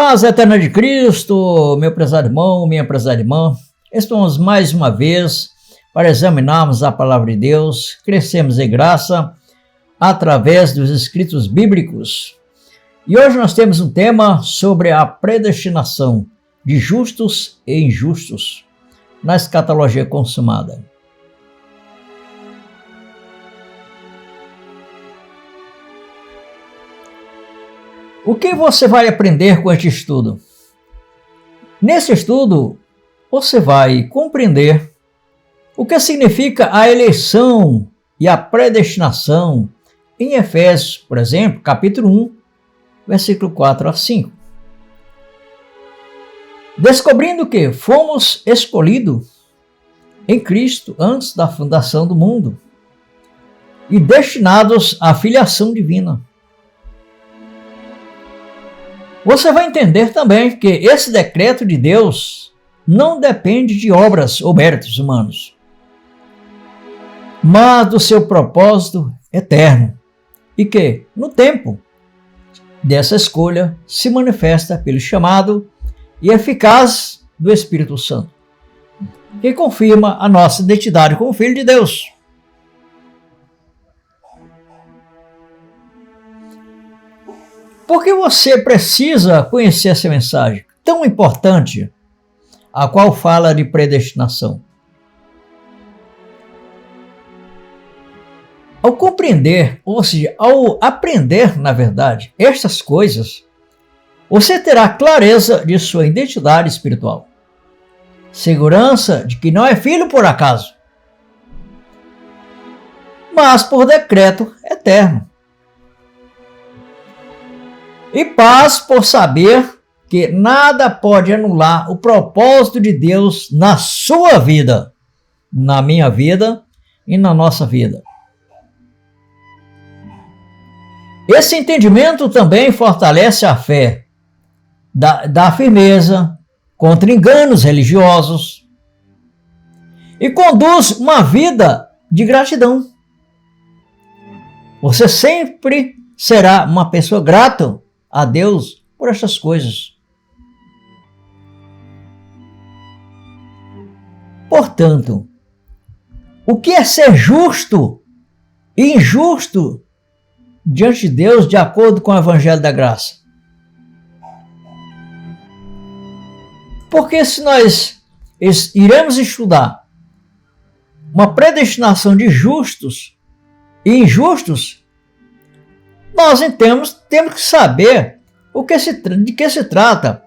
Paz eterna de Cristo, meu prezado irmão, minha prezada irmã. Estamos mais uma vez para examinarmos a palavra de Deus, crescemos em graça através dos escritos bíblicos. E hoje nós temos um tema sobre a predestinação de justos e injustos na escatologia consumada. O que você vai aprender com este estudo? Nesse estudo, você vai compreender o que significa a eleição e a predestinação em Efésios, por exemplo, capítulo 1, versículo 4 a 5. Descobrindo que fomos escolhidos em Cristo antes da fundação do mundo e destinados à filiação divina. Você vai entender também que esse decreto de Deus não depende de obras ou méritos humanos, mas do seu propósito eterno, e que, no tempo dessa escolha, se manifesta pelo chamado e eficaz do Espírito Santo, que confirma a nossa identidade como filho de Deus. Por que você precisa conhecer essa mensagem tão importante, a qual fala de predestinação? Ao compreender, ou seja, ao aprender, na verdade, estas coisas, você terá clareza de sua identidade espiritual, segurança de que não é filho por acaso, mas por decreto eterno. E paz por saber que nada pode anular o propósito de Deus na sua vida, na minha vida e na nossa vida. Esse entendimento também fortalece a fé, dá firmeza contra enganos religiosos e conduz uma vida de gratidão. Você sempre será uma pessoa grata a Deus por essas coisas. Portanto, o que é ser justo e injusto diante de Deus de acordo com o Evangelho da Graça? Porque se nós iremos estudar uma predestinação de justos e injustos, nós temos que saber de que se trata,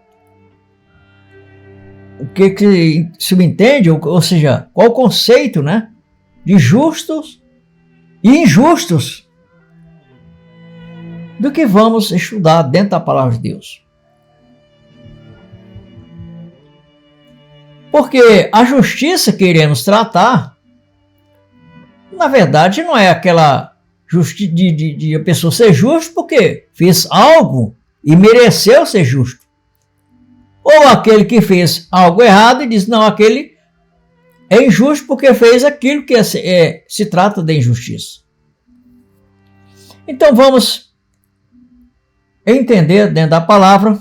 o que subentende, ou seja, qual o conceito, de justos e injustos do que vamos estudar dentro da palavra de Deus. Porque a justiça que iremos tratar, na verdade, não é aquela de a pessoa ser justa porque fez algo e mereceu ser justo. Ou aquele que fez algo errado e diz, não, aquele é injusto porque fez aquilo que se trata de injustiça. Então vamos entender dentro da palavra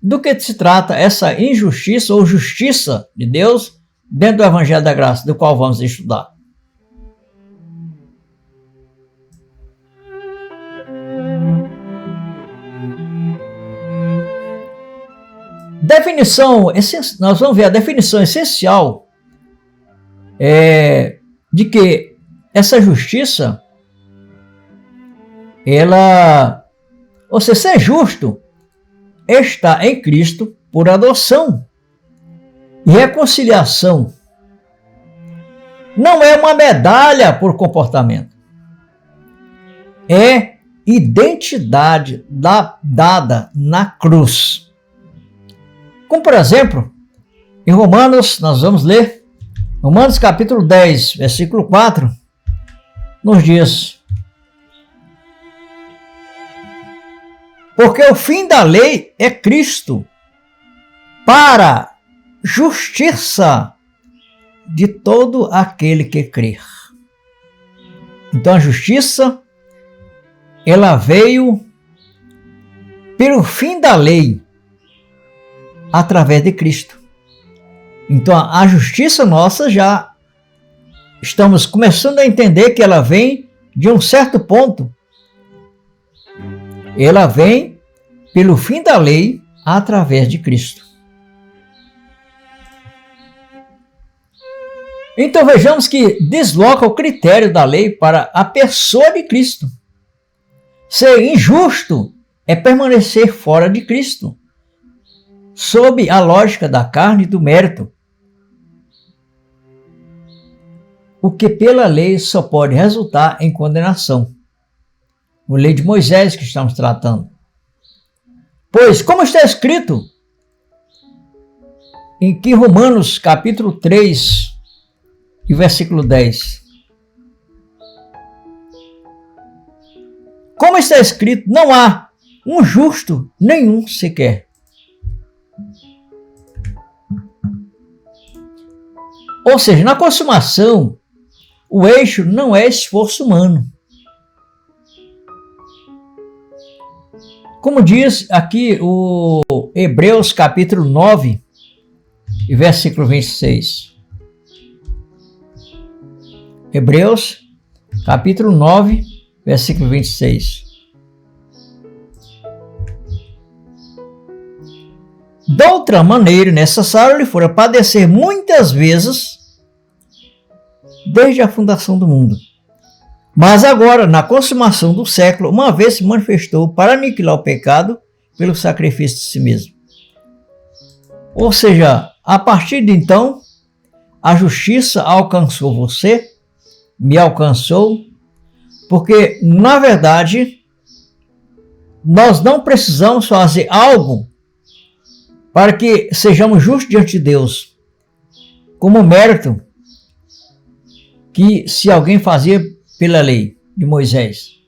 do que se trata essa injustiça ou justiça de Deus dentro do Evangelho da Graça, do qual vamos estudar. Nós vamos ver a definição essencial de que essa justiça, ou seja, ser justo, está em Cristo por adoção e reconciliação. Não é uma medalha por comportamento. É identidade dada na cruz. Como, por exemplo, em Romanos, nós vamos ler, Romanos capítulo 10, versículo 4, nos diz: porque o fim da lei é Cristo, para justiça de todo aquele que crer. Então a justiça, ela veio pelo fim da lei, através de Cristo. Então a justiça nossa já estamos começando a entender que ela vem de um certo ponto. Ela vem pelo fim da lei através de Cristo. Então vejamos que desloca o critério da lei para a pessoa de Cristo. Ser injusto é permanecer fora de Cristo, sob a lógica da carne e do mérito. O que pela lei só pode resultar em condenação. A lei de Moisés que estamos tratando. Pois, como está escrito em Romanos capítulo 3, e versículo 10. Como está escrito, não há um justo nenhum sequer. Ou seja, na consumação, o eixo não é esforço humano. Como diz aqui o Hebreus capítulo 9 e versículo 26. Hebreus capítulo 9, versículo 26. De outra maneira, necessário lhe fora padecer muitas vezes desde a fundação do mundo. Mas agora, na consumação do século, uma vez se manifestou para aniquilar o pecado pelo sacrifício de si mesmo. Ou seja, a partir de então, a justiça alcançou você, me alcançou, porque, na verdade, nós não precisamos fazer algo para que sejamos justos diante de Deus, como mérito que se alguém fazia pela lei de Moisés.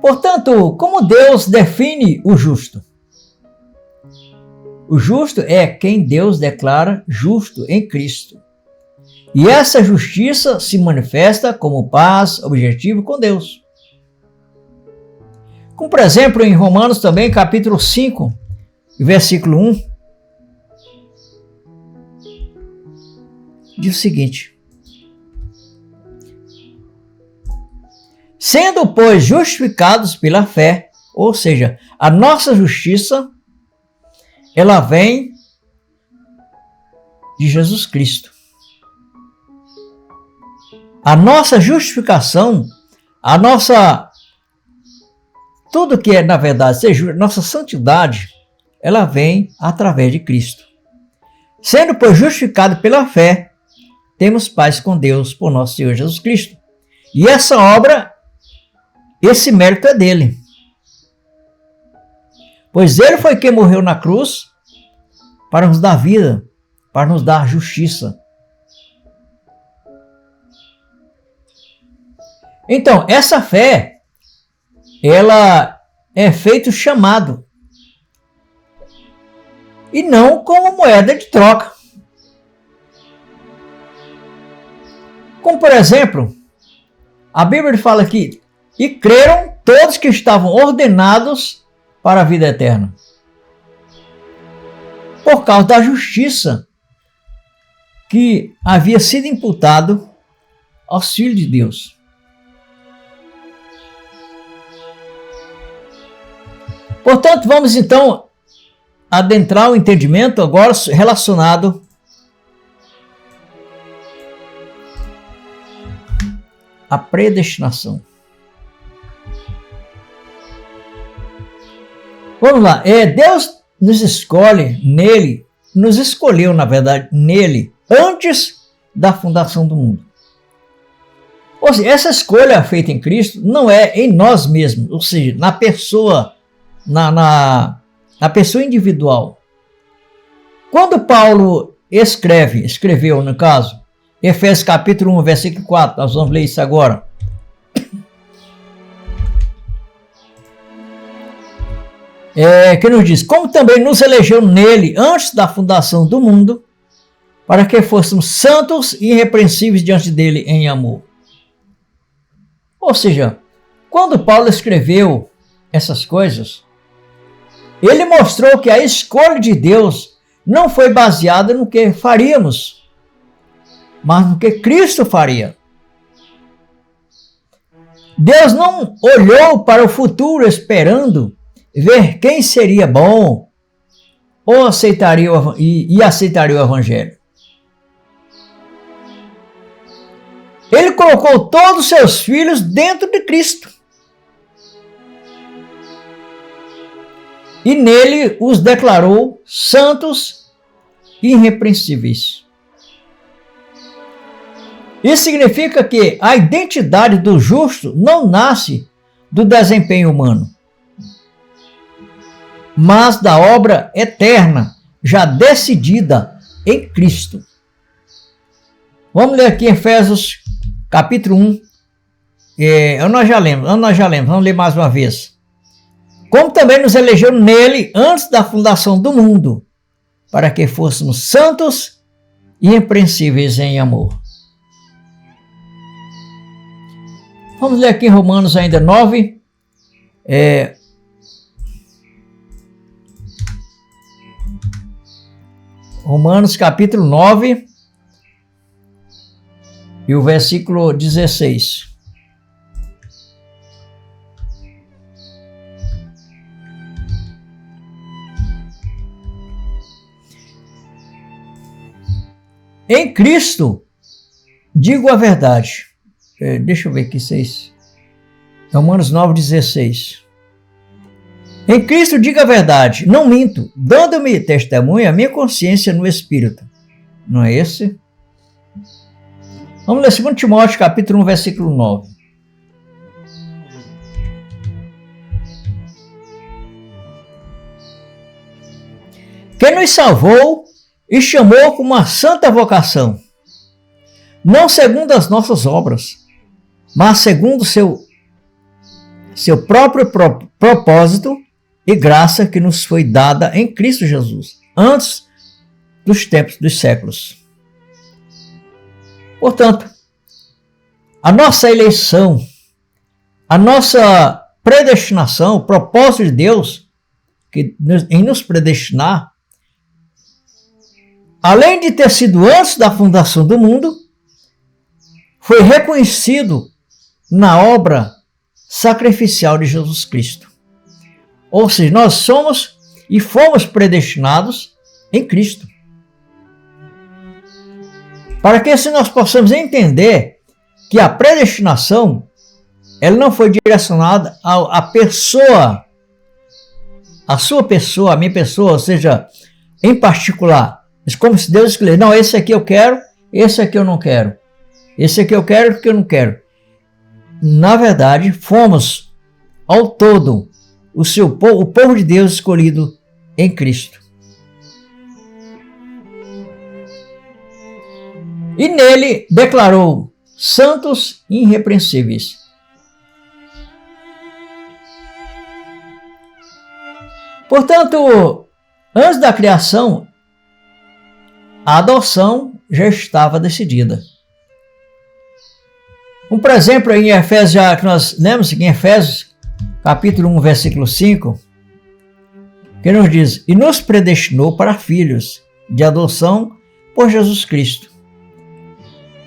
Portanto, como Deus define o justo? O justo é quem Deus declara justo em Cristo. E essa justiça se manifesta como paz objetiva com Deus. Como, por exemplo, em Romanos também, capítulo 5, versículo 1, diz o seguinte: sendo, pois, justificados pela fé, ou seja, a nossa justiça, ela vem de Jesus Cristo. A nossa justificação, a nossa, tudo que é, na verdade, seja nossa santidade, ela vem através de Cristo. Sendo, pois, justificado pela fé, temos paz com Deus por nosso Senhor Jesus Cristo. E essa obra, esse mérito é dele. Pois ele foi quem morreu na cruz para nos dar vida, para nos dar justiça. Então, essa fé, ela é feito chamado. E não como moeda de troca. Como, por exemplo, a Bíblia fala aqui, e creram todos que estavam ordenados para a vida eterna. Por causa da justiça que havia sido imputado aos filhos de Deus. Portanto, vamos então adentrar o entendimento agora relacionado à predestinação. Vamos lá, Deus nos escolhe nele, nos escolheu, na verdade, nele, antes da fundação do mundo. Ou seja, essa escolha feita em Cristo não é em nós mesmos, ou seja, na pessoa, na pessoa individual. Quando Paulo escreveu, no caso, Efésios capítulo 1, versículo 4, nós vamos ler isso agora. Que nos diz, como também nos elegeu nele antes da fundação do mundo, para que fôssemos santos e irrepreensíveis diante dele em amor. Ou seja, quando Paulo escreveu essas coisas, ele mostrou que a escolha de Deus não foi baseada no que faríamos, mas no que Cristo faria. Deus não olhou para o futuro esperando ver quem seria bom ou aceitaria aceitaria o Evangelho. Ele colocou todos os seus filhos dentro de Cristo. E nele os declarou santos e irrepreensíveis. Isso significa que a identidade do justo não nasce do desempenho humano, mas da obra eterna, já decidida em Cristo. Vamos ler aqui Efésios capítulo 1. Nós já lemos, vamos ler mais uma vez. Como também nos elegeu nele antes da fundação do mundo, para que fôssemos santos e irrepreensíveis em amor. Vamos ler aqui em Romanos ainda 9. Romanos capítulo 9 e o versículo 16. Em Cristo, digo a verdade. Deixa eu ver aqui, 6. Romanos 9,16. Em Cristo, digo a verdade, não minto, dando-me testemunha a minha consciência no Espírito. Não é esse? Vamos ler 2 Timóteo, capítulo 1, versículo 9. Quem nos salvou e chamou com uma santa vocação, não segundo as nossas obras, mas segundo seu próprio propósito e graça que nos foi dada em Cristo Jesus, antes dos tempos dos séculos. Portanto, a nossa eleição, a nossa predestinação, o propósito de Deus em nos predestinar, além de ter sido antes da fundação do mundo, foi reconhecido na obra sacrificial de Jesus Cristo. Ou seja, nós somos e fomos predestinados em Cristo. Para que assim nós possamos entender que a predestinação, ela não foi direcionada à pessoa, a sua pessoa, a minha pessoa, ou seja, em particular. Mas como se Deus escolhesse, não, esse aqui eu quero, esse aqui eu não quero. Esse aqui eu quero, esse aqui eu não quero. Na verdade, fomos ao todo o povo de Deus escolhido em Cristo. E nele declarou santos e irrepreensíveis. Portanto, antes da criação, a adoção já estava decidida. Por exemplo, em Efésios, já que nós lemos em Efésios, capítulo 1, versículo 5, que nos diz, e nos predestinou para filhos de adoção por Jesus Cristo,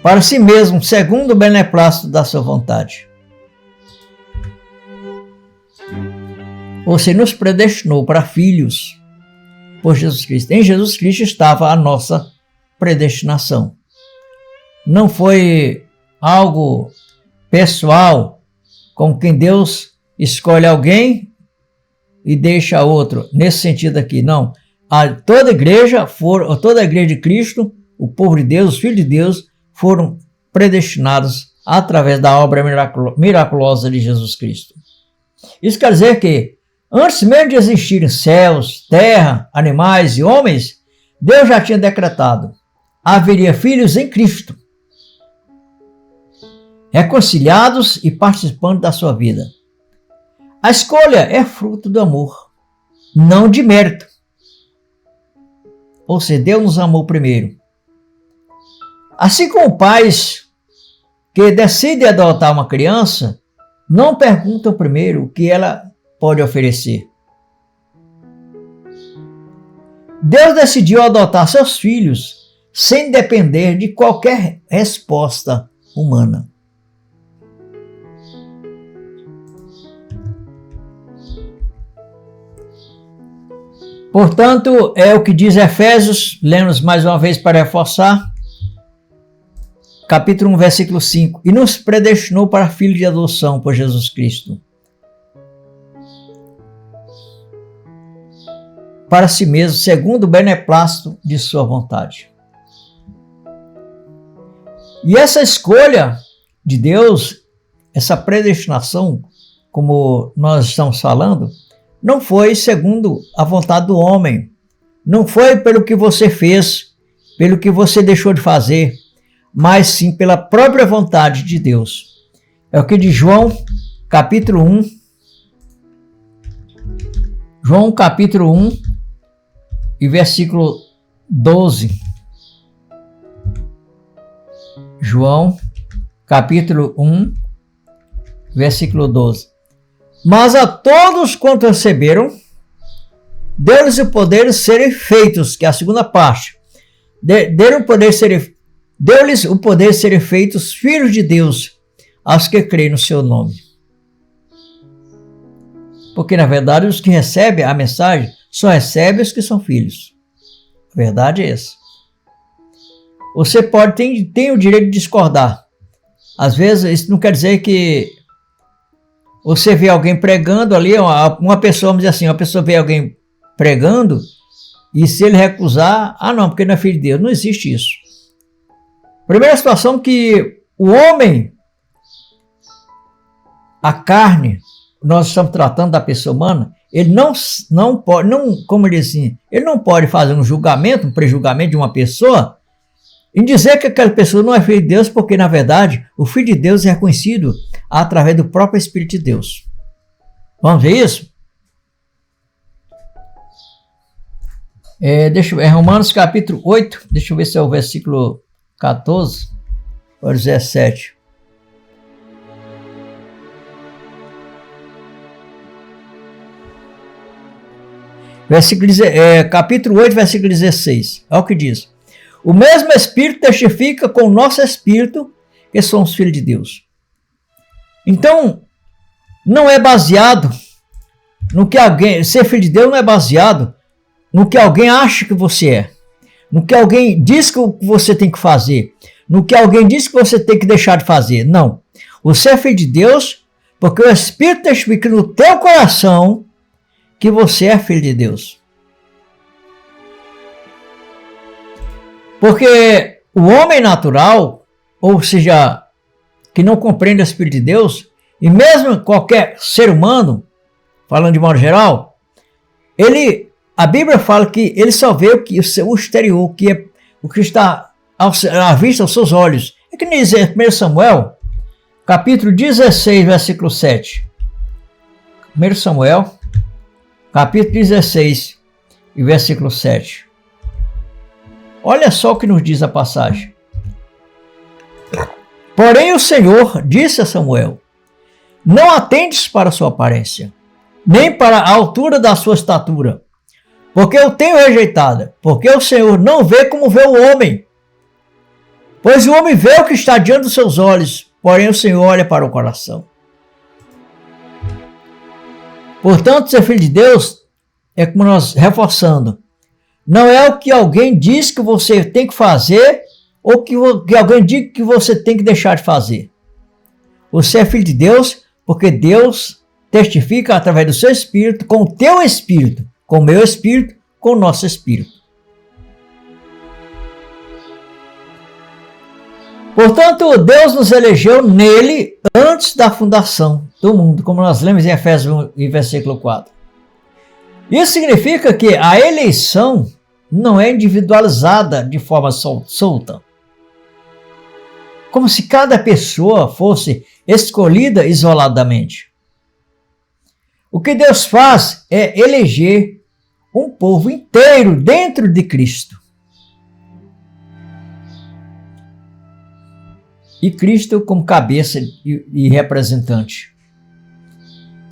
para si mesmo, segundo o beneplácito da sua vontade. Ou seja, nos predestinou para filhos por Jesus Cristo. Em Jesus Cristo estava a nossa predestinação. Não foi algo pessoal, como quem Deus escolhe alguém e deixa outro. Nesse sentido aqui, não. Toda a igreja de Cristo, o povo de Deus, os filhos de Deus, foram predestinados através da obra miraculosa de Jesus Cristo. Isso quer dizer que, antes mesmo de existirem céus, terra, animais e homens, Deus já tinha decretado: haveria filhos em Cristo, reconciliados e participando da sua vida. A escolha é fruto do amor, não de mérito. Ou seja, Deus nos amou primeiro. Assim como pais que decidem adotar uma criança, não perguntam primeiro o que ela pode oferecer. Deus decidiu adotar seus filhos sem depender de qualquer resposta humana. Portanto, é o que diz Efésios, lemos mais uma vez para reforçar, capítulo 1, versículo 5, e nos predestinou para filhos de adoção por Jesus Cristo, para si mesmo, segundo o beneplácito de sua vontade. E essa escolha de Deus, essa predestinação, como nós estamos falando, não foi segundo a vontade do homem, não foi pelo que você fez, pelo que você deixou de fazer, mas sim pela própria vontade de Deus. É o que diz João, capítulo 1. João, capítulo 1 e versículo 12. João, capítulo 1, versículo 12. Mas a todos quanto receberam, deu-lhes o poder de serem feitos, que é a segunda parte, deu-lhes o poder de serem feitos filhos de Deus, aos que creem no seu nome. Porque, na verdade, os que recebem a mensagem só recebem os que são filhos. A verdade é essa. Você tem o direito de discordar. Às vezes, isso não quer dizer que você vê alguém pregando ali, uma pessoa, vamos dizer assim, uma pessoa vê alguém pregando, e se ele recusar, não, porque não é filho de Deus. Não existe isso. Primeira situação que o homem, a carne, nós estamos tratando da pessoa humana, ele não pode, como ele diz assim, ele não pode fazer um julgamento, um prejulgamento de uma pessoa, em dizer que aquela pessoa não é filho de Deus, porque, na verdade, o Filho de Deus é reconhecido através do próprio Espírito de Deus. Vamos ver isso? Romanos capítulo 8, deixa eu ver se é o versículo 14 ou 17. Capítulo 8, versículo 16. Olha o que diz. O mesmo Espírito testifica com o nosso Espírito que somos filhos de Deus. Então, não é baseado no que alguém... Ser filho de Deus não é baseado no que alguém acha que você é. No que alguém diz que você tem que fazer. No que alguém diz que você tem que deixar de fazer. Não. Você é filho de Deus porque o Espírito testifica no teu coração que você é filho de Deus. Porque o homem natural, ou seja, que não compreende o Espírito de Deus, e mesmo qualquer ser humano, falando de modo geral, a Bíblia fala que ele só vê o exterior, que é o que está à vista aos seus olhos. É que nem diz 1 Samuel, capítulo 16, versículo 7. 1 Samuel, capítulo 16, e versículo 7. Olha só o que nos diz a passagem. Porém o Senhor disse a Samuel, não atendes para a sua aparência, nem para a altura da sua estatura, porque eu tenho rejeitado, porque o Senhor não vê como vê o homem. Pois o homem vê o que está diante dos seus olhos, porém o Senhor olha para o coração. Portanto, ser filho de Deus é como nós reforçando. Não é o que alguém diz que você tem que fazer ou que alguém diz que você tem que deixar de fazer. Você é filho de Deus porque Deus testifica através do seu Espírito, com o teu Espírito, com o meu Espírito, com o nosso Espírito. Portanto, Deus nos elegeu nele antes da fundação do mundo, como nós lemos em Efésios 1, versículo 4. Isso significa que a eleição não é individualizada de forma solta. Como se cada pessoa fosse escolhida isoladamente. O que Deus faz é eleger um povo inteiro dentro de Cristo. E Cristo como cabeça e representante.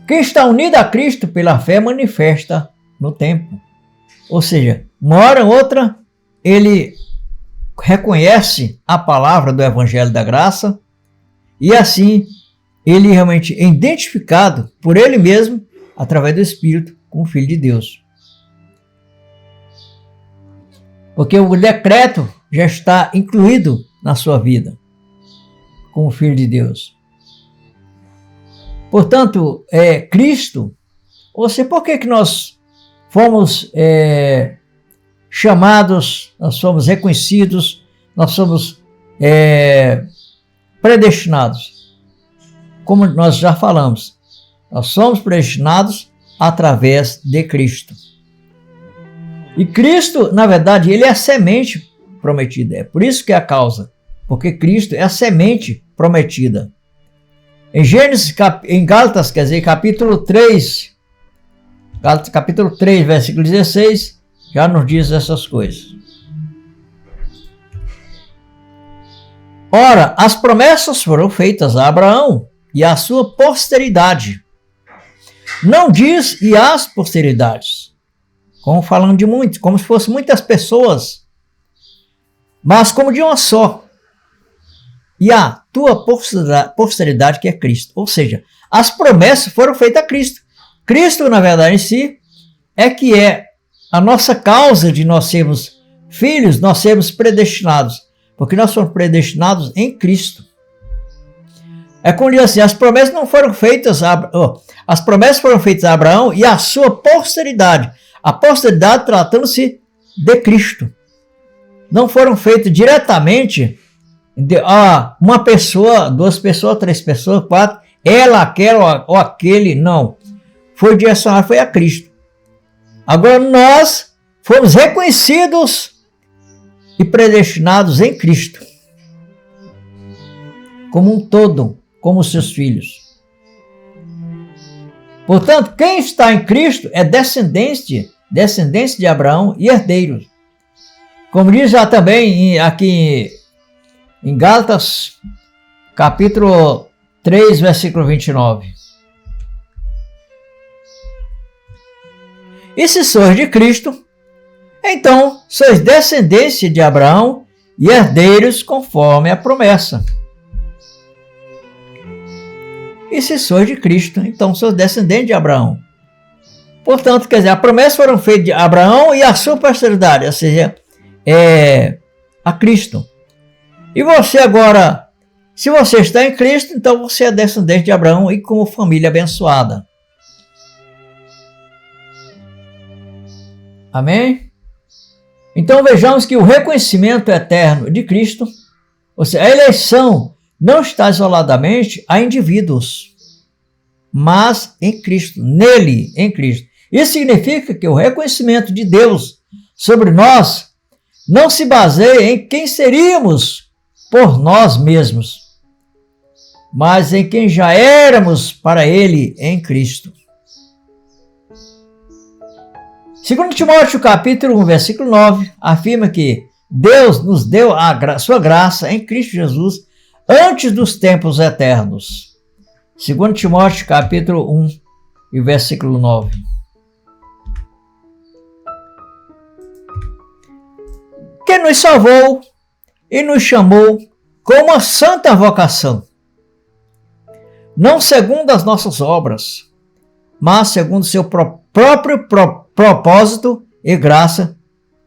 Quem está unido a Cristo pela fé manifesta no tempo. Ou seja, uma hora ou outra, ele reconhece a palavra do Evangelho da Graça e assim ele realmente é identificado por ele mesmo, através do Espírito, como Filho de Deus. Porque o decreto já está incluído na sua vida, como Filho de Deus. Portanto, Cristo, ou seja, por que nós fomos chamados, nós somos reconhecidos, nós somos predestinados? Como nós já falamos, nós somos predestinados através de Cristo. E Cristo, na verdade, ele é a semente prometida. É por isso que é a causa, porque Cristo é a semente prometida. Em Gálatas, quer dizer, capítulo 3, Gálatas capítulo 3, versículo 16, já nos diz essas coisas. Ora, as promessas foram feitas a Abraão e à sua posteridade. Não diz e às posteridades, como falando de muitos, como se fossem muitas pessoas, mas como de uma só. E a tua posteridade, que é Cristo. Ou seja, as promessas foram feitas a Cristo. Cristo, na verdade, em si, que é a nossa causa de nós sermos filhos, nós sermos predestinados. Porque nós somos predestinados em Cristo. É como diz assim, as promessas foram feitas a Abraão e a sua posteridade. A posteridade tratando-se de Cristo. Não foram feitas diretamente de uma pessoa, duas pessoas, três pessoas, quatro, ela, aquela ou aquele, não. Foi direcionado, foi a Cristo. Agora nós fomos reconhecidos e predestinados em Cristo. Como um todo, como seus filhos. Portanto, quem está em Cristo é descendente de Abraão e herdeiro. Como diz já também aqui em Gálatas, capítulo 3, versículo 29. E se sois de Cristo, então sois descendência de Abraão e herdeiros conforme a promessa. E se sois de Cristo, então sois descendente de Abraão. Portanto, quer dizer, a promessa foram feitas de Abraão e a sua posteridade, ou seja, a Cristo. E você agora, se você está em Cristo, então você é descendente de Abraão e como família abençoada. Amém? Então vejamos que o reconhecimento eterno de Cristo, ou seja, a eleição não está isoladamente a indivíduos, mas em Cristo, nele, em Cristo. Isso significa que o reconhecimento de Deus sobre nós não se baseia em quem seríamos por nós mesmos, mas em quem já éramos para Ele em Cristo. 2 Timóteo capítulo 1, versículo 9, afirma que Deus nos deu a sua graça em Cristo Jesus antes dos tempos eternos. 2 Timóteo capítulo 1 e versículo 9. Que nos salvou e nos chamou com uma santa vocação, não segundo as nossas obras, mas segundo seu próprio propósito e graça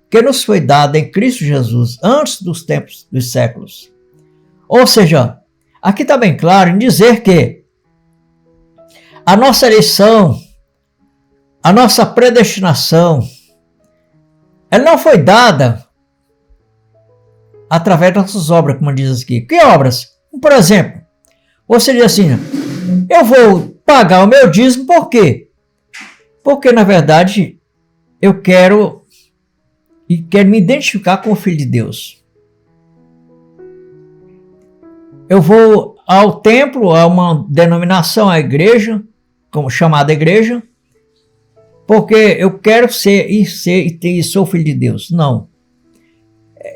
que nos foi dada em Cristo Jesus antes dos tempos dos séculos. Ou seja, aqui está bem claro em dizer que a nossa eleição, a nossa predestinação, ela não foi dada através das nossas obras, como diz aqui. Que obras? Por exemplo, você diz assim, eu vou pagar o meu dízimo, por quê? Porque, na verdade, eu quero me identificar com o Filho de Deus. Eu vou ao templo, a uma denominação, a igreja, como chamada igreja, porque eu quero ser e sou filho de Deus. Não.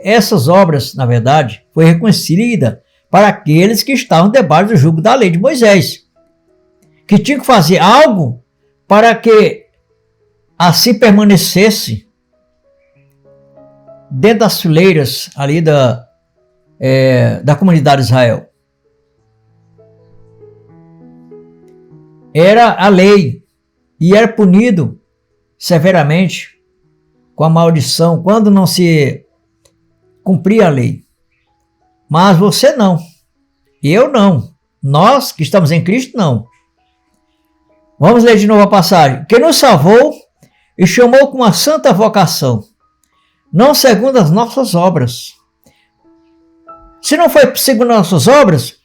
Essas obras, na verdade, foi reconhecida para aqueles que estavam debaixo do jugo da lei de Moisés. que tinha que fazer algo para que assim permanecesse dentro das fileiras ali da comunidade de Israel. Era a lei e era punido severamente com a maldição quando não se cumpria a lei. Mas você não, eu não, nós que estamos em Cristo não. Vamos ler de novo a passagem. Que nos salvou e chamou com uma santa vocação, não segundo as nossas obras. Se não foi segundo as nossas obras,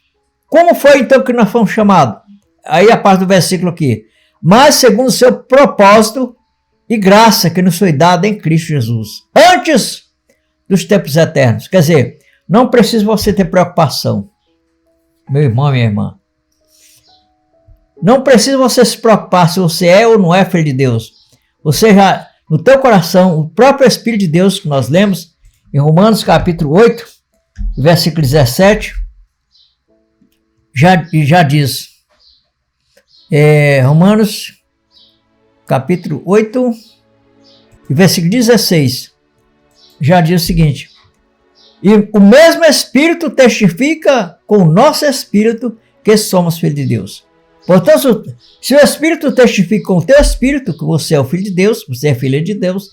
como foi então que nós fomos chamados? Aí a parte do versículo aqui. Mas segundo o seu propósito e graça que nos foi dada em Cristo Jesus, antes dos tempos eternos. Quer dizer, não precisa você ter preocupação, meu irmão, minha irmã. Não precisa você se preocupar se você é ou não é filho de Deus. Você já, no teu coração, o próprio Espírito de Deus, que nós lemos em Romanos capítulo 8, versículo 17, já diz, Romanos capítulo 8, versículo 16, já diz o seguinte: e o mesmo Espírito testifica com o nosso Espírito que somos filhos de Deus. Portanto, se o Espírito testifica com o teu Espírito que você é o Filho de Deus, você é filho de Deus,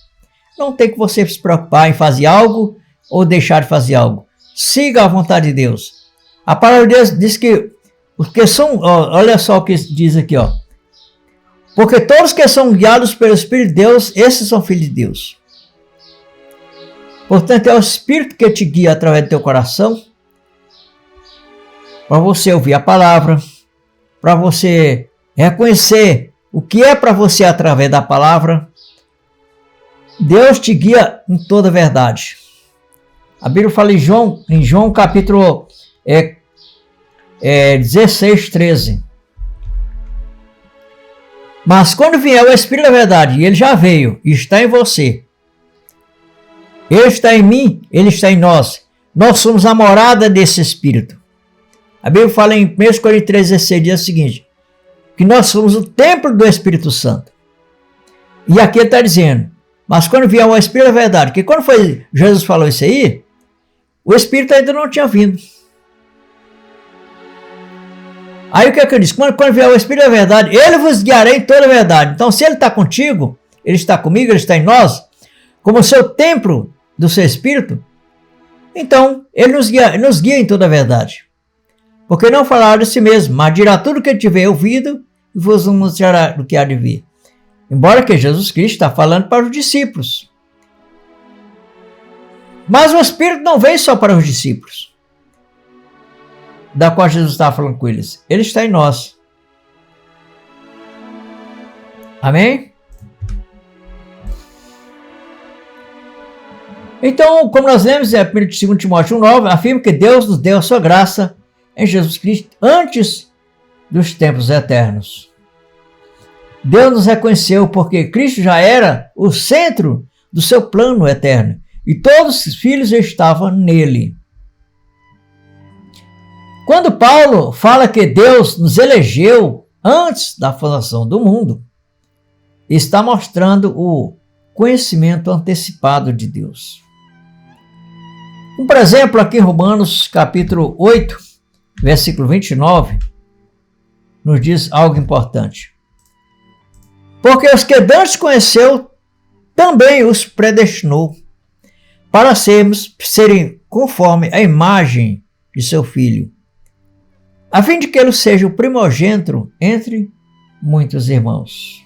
não tem que você se preocupar em fazer algo ou deixar de fazer algo. Siga a vontade de Deus. A palavra de Deus diz que, porque são, olha só o que diz aqui, porque todos que são guiados pelo Espírito de Deus, esses são filhos de Deus. Portanto, é o Espírito que te guia através do teu coração, para você ouvir a palavra, para você reconhecer o que é para você através da palavra. Deus te guia em toda a verdade. A Bíblia fala em João capítulo 16, 13. Mas quando vier o Espírito da verdade, e ele já veio, e está em você, ele está em mim, ele está em nós. Nós somos a morada desse Espírito. A Bíblia fala em 1 Coríntios 3,16, diz o seguinte, que nós somos o templo do Espírito Santo. E aqui ele está dizendo, mas quando vier o Espírito da verdade, que quando foi Jesus falou isso aí, o Espírito ainda não tinha vindo. Aí o que é que eu disse? Quando vier o Espírito da verdade, ele vos guiará em toda a verdade. Então, se ele está contigo, ele está comigo, ele está em nós, como o seu templo do seu Espírito, então ele nos guia em toda a verdade. Porque não falará de si mesmo, mas dirá tudo o que tiver ouvido e vos anunciará do que há de vir. Embora que Jesus Cristo está falando para os discípulos. Mas o Espírito não veio só para os discípulos, da qual Jesus estava falando com eles. Ele está em nós. Amém? Então, como nós lemos em 2 Timóteo 1,9, afirma que Deus nos deu a sua graça em Jesus Cristo antes dos tempos eternos. Deus nos reconheceu porque Cristo já era o centro do seu plano eterno e todos os filhos estavam nele. Quando Paulo fala que Deus nos elegeu antes da fundação do mundo, está mostrando o conhecimento antecipado de Deus. Por exemplo, aqui em Romanos capítulo 8, versículo 29, nos diz algo importante. Porque os que dantes conheceu, também os predestinou, para serem conforme a imagem de seu Filho, a fim de que ele seja o primogênito entre muitos irmãos.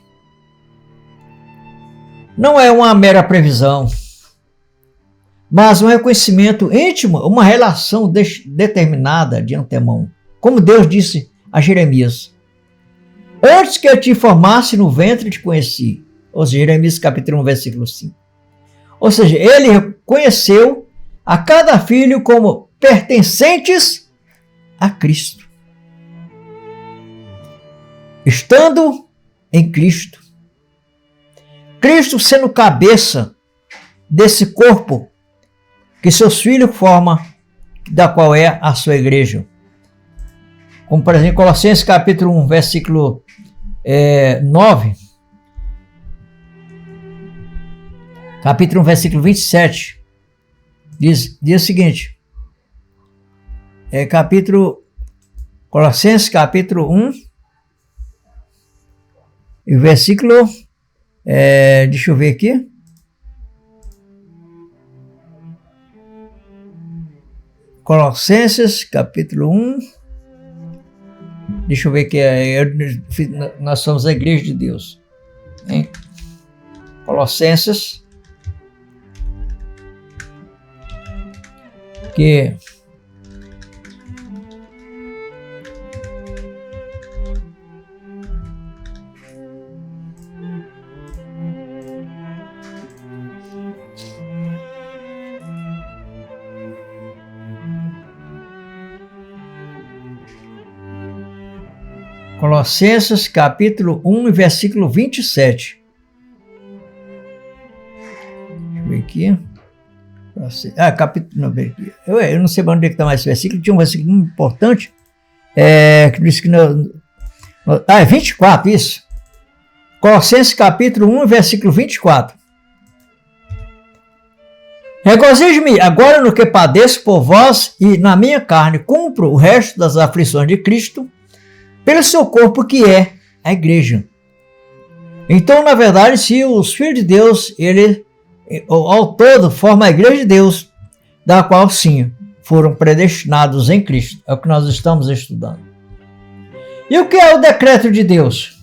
Não é uma mera previsão, mas um reconhecimento íntimo, uma relação determinada de antemão. Como Deus disse a Jeremias, antes que eu te formasse no ventre te conheci. Ou seja, Jeremias capítulo 1, versículo 5. Ou seja, ele reconheceu a cada filho como pertencentes a Cristo. Estando em Cristo. Cristo sendo cabeça desse corpo que seus filhos formam, da qual é a sua igreja. Como, por exemplo, Colossenses capítulo 1, versículo 9, capítulo 1, versículo 27, diz o seguinte, Colossenses capítulo 1, e versículo, deixa eu ver aqui, Colossenses capítulo 1, deixa eu ver que nós somos a igreja de Deus, hein? Colossenses, que Colossenses capítulo 1, versículo 27. Deixa eu ver aqui. Capítulo. Não, eu não sei onde é que está mais esse versículo. Tinha um versículo muito importante. Que diz que. 24, isso. Colossenses capítulo 1, versículo 24. Regozijo-me agora no que padeço por vós e na minha carne cumpro o resto das aflições de Cristo pelo seu corpo, que é a igreja. Então, na verdade, se os filhos de Deus, ele ao todo forma a igreja de Deus, da qual sim foram predestinados em Cristo. É o que nós estamos estudando. E o que é o decreto de Deus?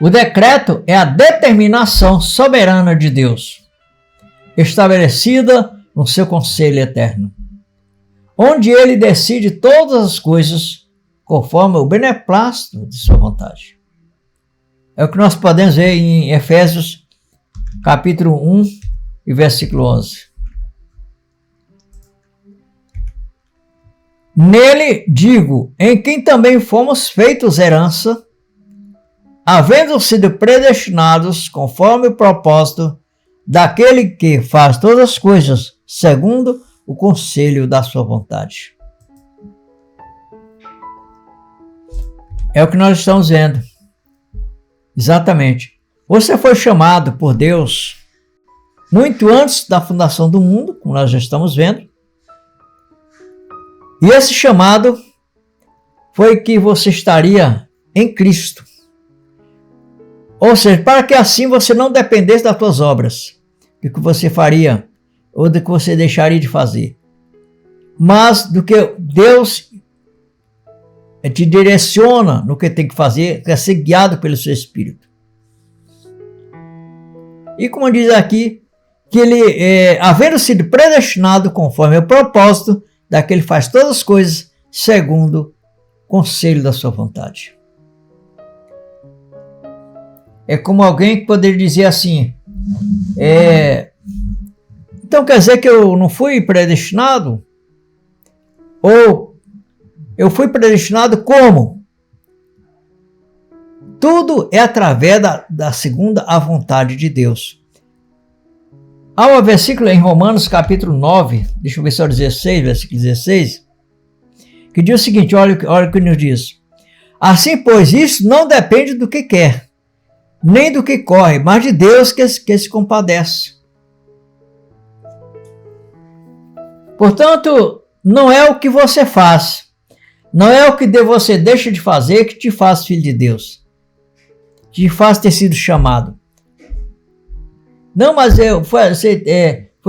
O decreto é a determinação soberana de Deus, estabelecida no seu conselho eterno, onde ele decide todas as coisas conforme o beneplácito de sua vontade. É o que nós podemos ver em Efésios capítulo 1 e versículo 11. Nele, digo, em quem também fomos feitos herança, havendo sido predestinados conforme o propósito daquele que faz todas as coisas segundo o conselho da sua vontade. É o que nós estamos vendo. Exatamente. Você foi chamado por Deus muito antes da fundação do mundo, como nós já estamos vendo. E esse chamado foi que você estaria em Cristo. Ou seja, para que assim você não dependesse das suas obras, do que você faria ou do que você deixaria de fazer, mas do que Deus te direciona no que tem que fazer, que é ser guiado pelo seu Espírito. E como diz aqui, que ele, havendo sido predestinado conforme o propósito daquele que faz todas as coisas segundo o conselho da sua vontade. É como alguém que poderia dizer assim, então quer dizer que eu não fui predestinado? Ou eu fui predestinado como? Tudo é através da segunda a vontade de Deus. Há um versículo em Romanos capítulo 9, deixa eu ver se é o 16, versículo 16, que diz o seguinte, olha o que nos diz. Assim, pois, isso não depende do que quer, nem do que corre, mas de Deus que se compadece. Portanto, não é o que você faz, não é o que você deixa de fazer que te faz filho de Deus, te faz ter sido chamado. Não, mas foi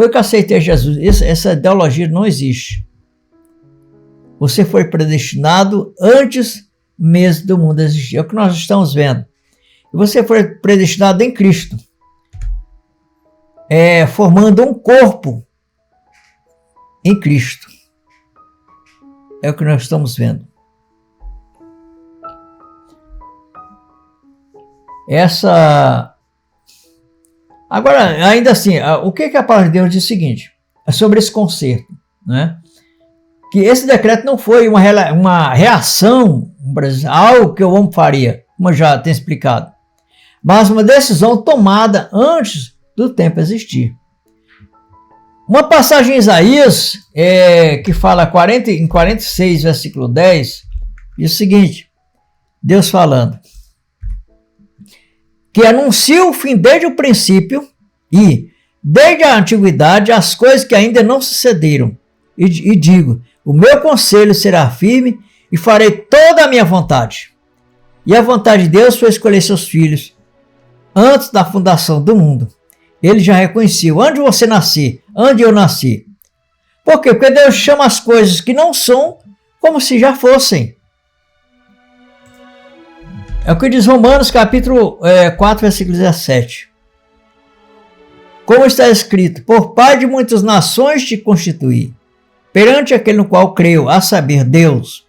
que eu aceitei Jesus. Essa ideologia não existe. Você foi predestinado antes mesmo do mundo existir. É o que nós estamos vendo. E você foi predestinado em Cristo, formando um corpo em Cristo. É o que nós estamos vendo. Agora, ainda assim, o que a palavra de Deus diz o seguinte? É sobre esse conserto, né? Que esse decreto não foi uma reação, algo que o homem faria, como eu já tenho explicado, mas uma decisão tomada antes do tempo existir. Uma passagem em Isaías, que fala em 46, versículo 10, diz o seguinte, Deus falando, que anuncia o fim desde o princípio e, desde a antiguidade, as coisas que ainda não sucederam. E digo, o meu conselho será firme e farei toda a minha vontade. E a vontade de Deus foi escolher seus filhos antes da fundação do mundo. Ele já reconheceu onde você nascer, onde eu nasci. Por quê? Porque Deus chama as coisas que não são como se já fossem. É o que diz Romanos capítulo 4, versículo 17. Como está escrito, por pai de muitas nações te constituí, perante aquele no qual creio, a saber, Deus,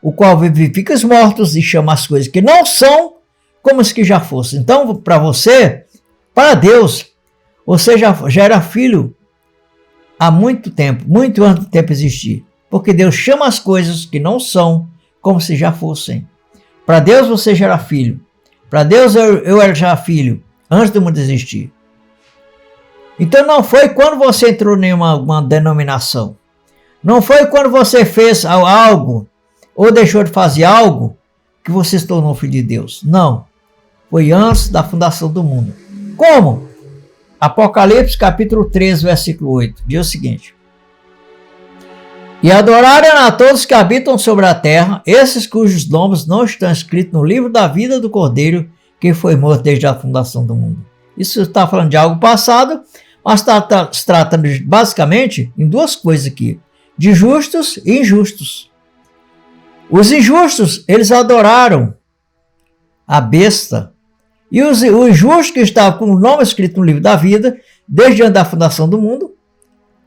o qual vivifica os mortos e chama as coisas que não são como as que já fossem. Então, para você, para Deus, você já era filho há muito tempo, muito antes do tempo existir. Porque Deus chama as coisas que não são como se já fossem. Para Deus você já era filho. Para Deus eu era já filho, antes do mundo existir. Então não foi quando você entrou em uma denominação. Não foi quando você fez algo, ou deixou de fazer algo, que você se tornou filho de Deus. Não. Foi antes da fundação do mundo. Como? Apocalipse capítulo 13, versículo 8. Diz o seguinte. E adorarem a todos que habitam sobre a terra, esses cujos nomes não estão escritos no livro da vida do Cordeiro, que foi morto desde a fundação do mundo. Isso está falando de algo passado, mas está se tratando basicamente em duas coisas aqui. De justos e injustos. Os injustos, eles adoraram a besta. E os justos que estavam com o nome escrito no livro da vida, desde antes da fundação do mundo,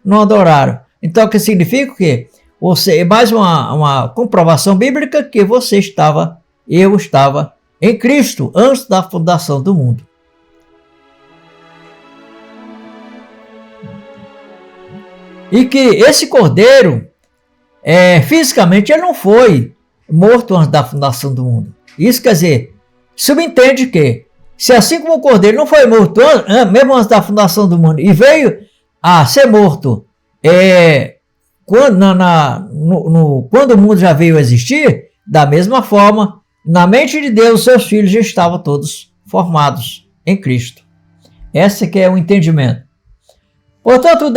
não adoraram. Então, o que significa que você, mais uma comprovação bíblica que eu estava em Cristo antes da fundação do mundo. E que esse cordeiro, fisicamente, ele não foi morto antes da fundação do mundo. Isso quer dizer, subentende que, se assim como o cordeiro não foi morto mesmo antes da fundação do mundo, e veio a ser morto quando o mundo já veio a existir, da mesma forma, na mente de Deus, seus filhos já estavam todos formados em Cristo. Esse que é o entendimento. Portanto,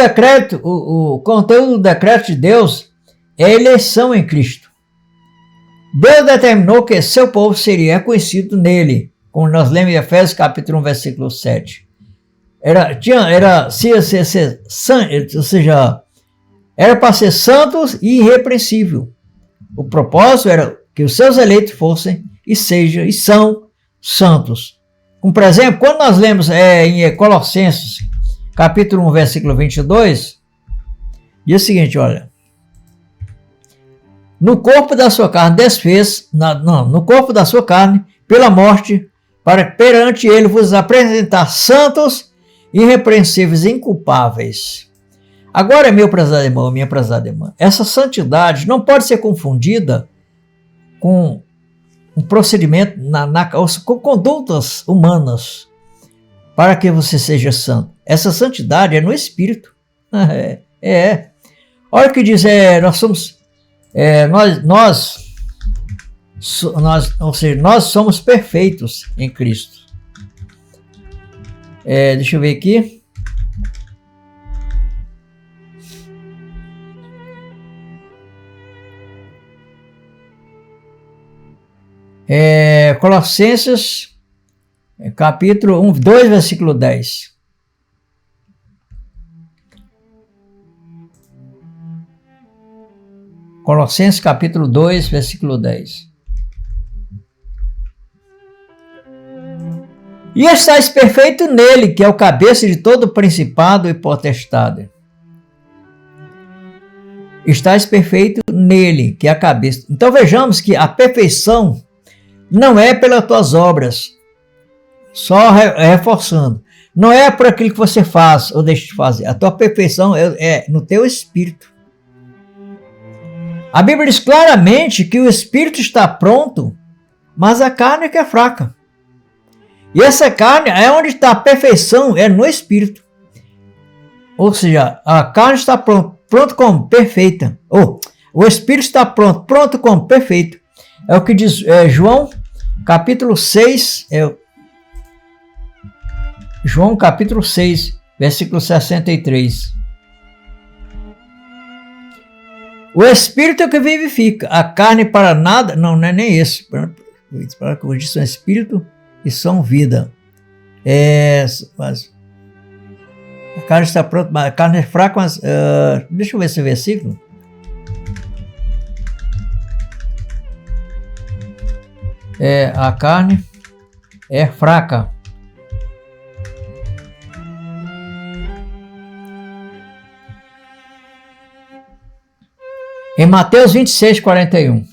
o conteúdo do decreto de Deus é a eleição em Cristo. Deus determinou que seu povo seria reconhecido nele, como nós lemos em Efésios capítulo 1, versículo 7. Era para ser santos e irrepreensível. O propósito era que os seus eleitos fossem e são santos. Como, por exemplo, quando nós lemos em Colossenses, capítulo 1, versículo 22, diz o seguinte, olha. No corpo da sua carne no corpo da sua carne, pela morte, para perante ele vos apresentar santos, irrepreensíveis e inculpáveis. Agora, meu prezado irmão, minha prezada irmã, essa santidade não pode ser confundida com um procedimento, com condutas humanas, para que você seja santo. Essa santidade é no Espírito. Olha o que diz, nós somos perfeitos em Cristo. Deixa eu ver aqui. Colossenses, capítulo 2, versículo 10. Colossenses, capítulo 2, versículo 10. E estáis perfeito nele, que é o cabeça de todo principado e potestade. Estáis perfeito nele, que é a cabeça. Então vejamos que a perfeição não é pelas tuas obras, só reforçando. Não é por aquilo que você faz ou deixa de fazer. A tua perfeição é no teu espírito. A Bíblia diz claramente que o espírito está pronto, mas a carne é que é fraca. E essa carne é onde está a perfeição, é no espírito. Ou seja, a carne está pronto como perfeita. O espírito está pronto como perfeito. É o que diz João, capítulo 6, João capítulo 6, versículo 63. O Espírito é o que vivifica, a carne para nada, não é nem isso, para que são Espírito e são vida. Mas a carne está pronta, mas a carne é fraca, mas deixa eu ver esse versículo. A carne é fraca. Em Mateus 26, 41.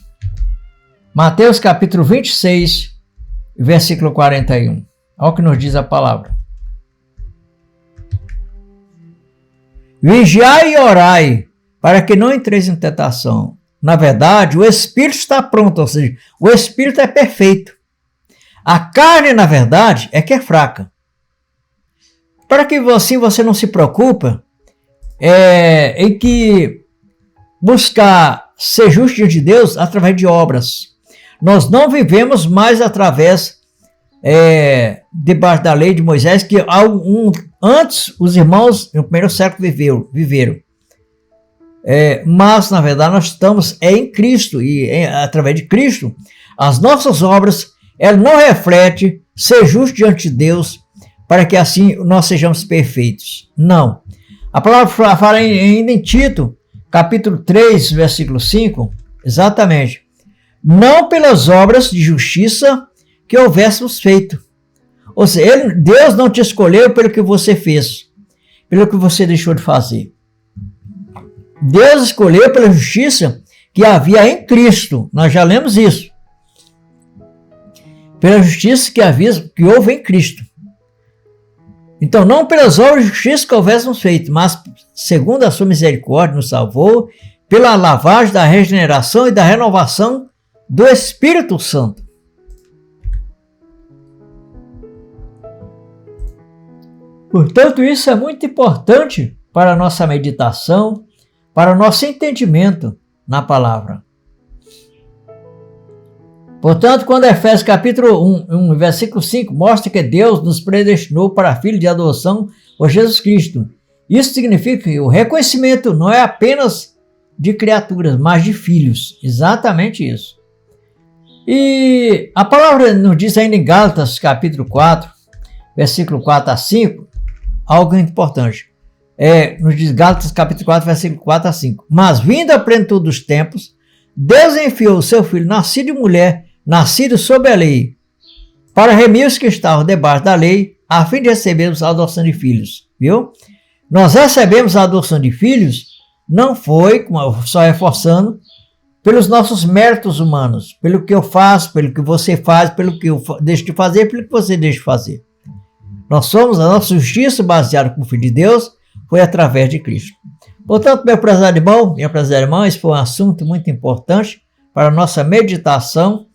Mateus capítulo 26, versículo 41. Olha o que nos diz a palavra. Vigiai e orai, para que não entreis em tentação. Na verdade, o Espírito está pronto, ou seja, o Espírito é perfeito. A carne, na verdade, é que é fraca. Para que assim você não se preocupa em que buscar ser justo diante de Deus através de obras. Nós não vivemos mais através debaixo da lei de Moisés, que antes os irmãos no primeiro século viveram. Mas, na verdade, nós estamos em Cristo, e através de Cristo, as nossas obras, elas não refletem ser justo diante de Deus, para que assim nós sejamos perfeitos. Não. A palavra fala ainda em Tito, capítulo 3, versículo 5, exatamente. Não pelas obras de justiça que houvéssemos feito. Ou seja, Deus não te escolheu pelo que você fez, pelo que você deixou de fazer. Deus escolheu pela justiça que havia em Cristo. Nós já lemos isso. Pela justiça que houve em Cristo. Então, não pelas obras de justiça que houvéssemos feito, mas segundo a sua misericórdia nos salvou, pela lavagem da regeneração e da renovação do Espírito Santo. Portanto, isso é muito importante para a nossa meditação, para o nosso entendimento na palavra. Portanto, quando Efésios capítulo 1, versículo 5, mostra que Deus nos predestinou para filho de adoção por Jesus Cristo. Isso significa que o reconhecimento não é apenas de criaturas, mas de filhos. Exatamente isso. E a palavra nos diz ainda em Gálatas capítulo 4, versículo 4 a 5, algo importante. Nos diz Gálatas capítulo 4, versículo 4 a 5. Mas vindo a plenitude dos tempos, Deus enviou o seu Filho, nascido de mulher, nascido sob a lei, para remir os que estavam debaixo da lei, a fim de recebermos a adoção de filhos. Viu? Nós recebemos a adoção de filhos, não foi, só reforçando, pelos nossos méritos humanos, pelo que eu faço, pelo que você faz, pelo que eu deixo de fazer, pelo que você deixa de fazer. Nós somos, a nossa justiça baseada como Filho de Deus, foi através de Cristo. Portanto, meu prezado irmão, minha prezada irmã, esse foi um assunto muito importante para a nossa meditação,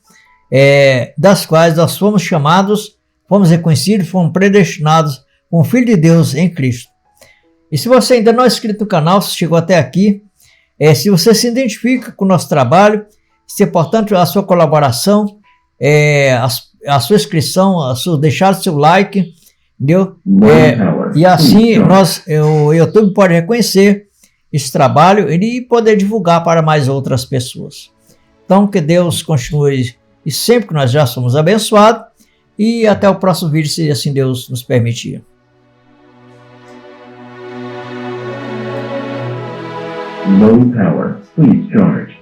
das quais nós fomos chamados, fomos reconhecidos, fomos predestinados como Filho de Deus em Cristo. E se você ainda não é inscrito no canal, se chegou até aqui, se você se identifica com o nosso trabalho, se é importante a sua colaboração, a sua inscrição, deixar o seu like, entendeu? E assim o YouTube pode reconhecer esse trabalho e poder divulgar para mais outras pessoas. Então, que Deus continue, e sempre que nós já somos abençoados, e até o próximo vídeo, se assim Deus nos permitir. Low power, please charge.